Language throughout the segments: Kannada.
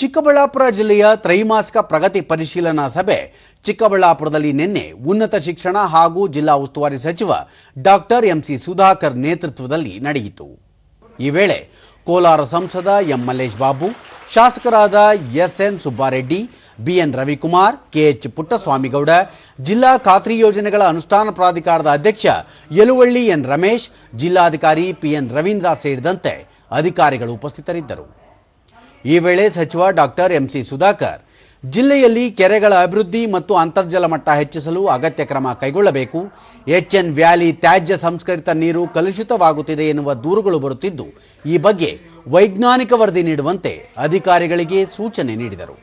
ಚಿಕ್ಕಬಳ್ಳಾಪುರ ಜಿಲ್ಲೆಯ ತ್ರೈಮಾಸಿಕ ಪ್ರಗತಿ ಪರಿಶೀಲನಾ ಸಭೆ ಚಿಕ್ಕಬಳ್ಳಾಪುರದಲ್ಲಿ ನಿನ್ನೆ ಉನ್ನತ ಶಿಕ್ಷಣ ಹಾಗೂ ಜಿಲ್ಲಾ ಉಸ್ತುವಾರಿ ಸಚಿವ ಡಾಕ್ಟರ್ ಎಂಸಿ ಸುಧಾಕರ್ ನೇತೃತ್ವದಲ್ಲಿ ನಡೆಯಿತು. ಈ ವೇಳೆ ಕೋಲಾರ ಸಂಸದ ಎಂ ಮಲ್ಲೇಶ್ ಬಾಬು, ಶಾಸಕರಾದ S N Subbareddy, B N Ravikumar, K H Puttaswamygowda, ಜಿಲ್ಲಾ ಖಾತ್ರಿ ಯೋಜನೆಗಳ ಅನುಷ್ಠಾನ ಪ್ರಾಧಿಕಾರದ ಅಧ್ಯಕ್ಷ ಯಲುವಳ್ಳಿ ಎನ್ ರಮೇಶ್, ಜಿಲ್ಲಾಧಿಕಾರಿ ಪಿಎನ್ ರವೀಂದ್ರ ಸೇರಿದಂತೆ ಅಧಿಕಾರಿಗಳು ಉಪಸ್ಥಿತರಿದ್ದರು. ಈ ವೇಳೆ ಸಚಿವ ಡಾಕ್ಟರ್ ಎಂಸಿ ಸುಧಾಕರ್ ಜಿಲ್ಲೆಯಲ್ಲಿ ಕೆರೆಗಳ ಅಭಿವೃದ್ಧಿ ಮತ್ತು ಅಂತರ್ಜಲ ಮಟ್ಟ ಹೆಚ್ಚಿಸಲು ಅಗತ್ಯ ಕ್ರಮ ಕೈಗೊಳ್ಳಬೇಕು. ಎಚ್ಎನ್ ವ್ಯಾಲಿ ತ್ಯಾಜ್ಯ ಸಂಸ್ಕರಿತ ನೀರು ಕಲುಷಿತವಾಗುತ್ತಿದೆ ಎನ್ನುವ ದೂರುಗಳು ಬರುತ್ತಿದ್ದು, ಈ ಬಗ್ಗೆ ವೈಜ್ಞಾನಿಕ ವರದಿ ನೀಡುವಂತೆ ಅಧಿಕಾರಿಗಳಿಗೆ ಸೂಚನೆ ನೀಡಿದರು.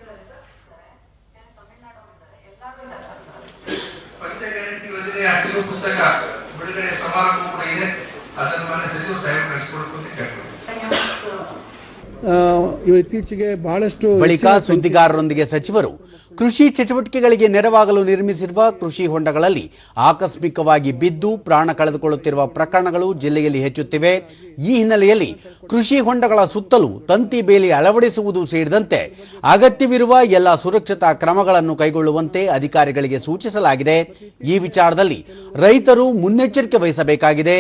ಇತ್ತೀಚೆಗೆ ಬಹಳಷ್ಟು ಬಳಿಕ ಸುದ್ದಿಗಾರರೊಂದಿಗೆ ಸಚಿವರು ಕೃಷಿ ಚಟುವಟಿಕೆಗಳಿಗೆ ನೆರವಾಗಲು ನಿರ್ಮಿಸಿರುವ ಕೃಷಿ ಹೊಂಡಗಳಲ್ಲಿ ಆಕಸ್ಮಿಕವಾಗಿ ಬಿದ್ದು ಪ್ರಾಣ ಕಳೆದುಕೊಳ್ಳುತ್ತಿರುವ ಪ್ರಕರಣಗಳು ಜಿಲ್ಲೆಯಲ್ಲಿ ಹೆಚ್ಚುತ್ತಿವೆ. ಈ ಹಿನ್ನೆಲೆಯಲ್ಲಿ ಕೃಷಿ ಹೊಂಡಗಳ ಸುತ್ತಲೂ ತಂತಿ ಬೇಲಿ ಅಳವಡಿಸುವುದು ಸೇರಿದಂತೆ ಅಗತ್ಯವಿರುವ ಎಲ್ಲ ಸುರಕ್ಷತಾ ಕ್ರಮಗಳನ್ನು ಕೈಗೊಳ್ಳುವಂತೆ ಅಧಿಕಾರಿಗಳಿಗೆ ಸೂಚಿಸಲಾಗಿದೆ. ಈ ವಿಚಾರದಲ್ಲಿ ರೈತರು ಮುನ್ನೆಚ್ಚರಿಕೆ ವಹಿಸಬೇಕಾಗಿದೆ.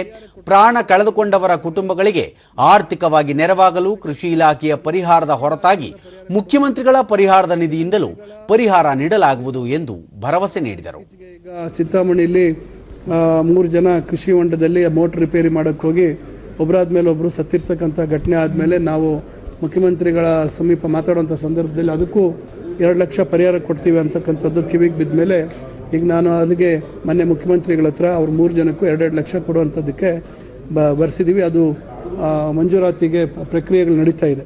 ಪ್ರಾಣ ಕಳೆದುಕೊಂಡವರ ಕುಟುಂಬಗಳಿಗೆ ಆರ್ಥಿಕವಾಗಿ ನೆರವಾಗಲು ಕೃಷಿ ಇಲಾಖೆಯ ಪರಿಹಾರದ ಹೊರತಾಗಿ ಮುಖ್ಯಮಂತ್ರಿಗಳ ಪರಿಹಾರದ ನಿಧಿಯಿಂದಲೂ ಪರಿಹಾರ ನೀಡಲಾಗುವುದು ಎಂದು ಭರವಸೆ ನೀಡಿದರು. ಈಗ ಚಿಂತಾಮಣಿಯಲ್ಲಿ 3 ಜನ ಕೃಷಿ ಹೊಂಡದಲ್ಲಿ ಮೋಟರ್ ರಿಪೇರಿ ಮಾಡಕ್ಕೆ ಹೋಗಿ ಒಬ್ಬರಾದ್ಮೇಲೆ ಒಬ್ಬರು ಸತ್ತಿರ್ತಕ್ಕಂಥ ಘಟನೆ ಆದಮೇಲೆ ನಾವು ಮುಖ್ಯಮಂತ್ರಿಗಳ ಸಮೀಪ ಮಾತಾಡುವಂಥ ಸಂದರ್ಭದಲ್ಲಿ ಅದಕ್ಕೂ 2 ಲಕ್ಷ ಪರಿಹಾರ ಕೊಡ್ತೀವಿ ಅಂತಕ್ಕಂಥದ್ದು ಕಿವಿಗೆ ಬಿದ್ದ ಮೇಲೆ ಈಗ ನಾನು ಅದಕ್ಕೆ ಮೊನ್ನೆ ಮುಖ್ಯಮಂತ್ರಿಗಳ ಹತ್ರ ಅವ್ರು 3 ಜನಕ್ಕೂ 2 ಲಕ್ಷ ಕೊಡುವಂಥದ್ದಕ್ಕೆ ಬರೆಸಿದ್ದೀವಿ. ಅದು ಮಂಜೂರಾತಿಗೆ ಪ್ರಕ್ರಿಯೆಗಳು ನಡೀತಾ ಇದೆ.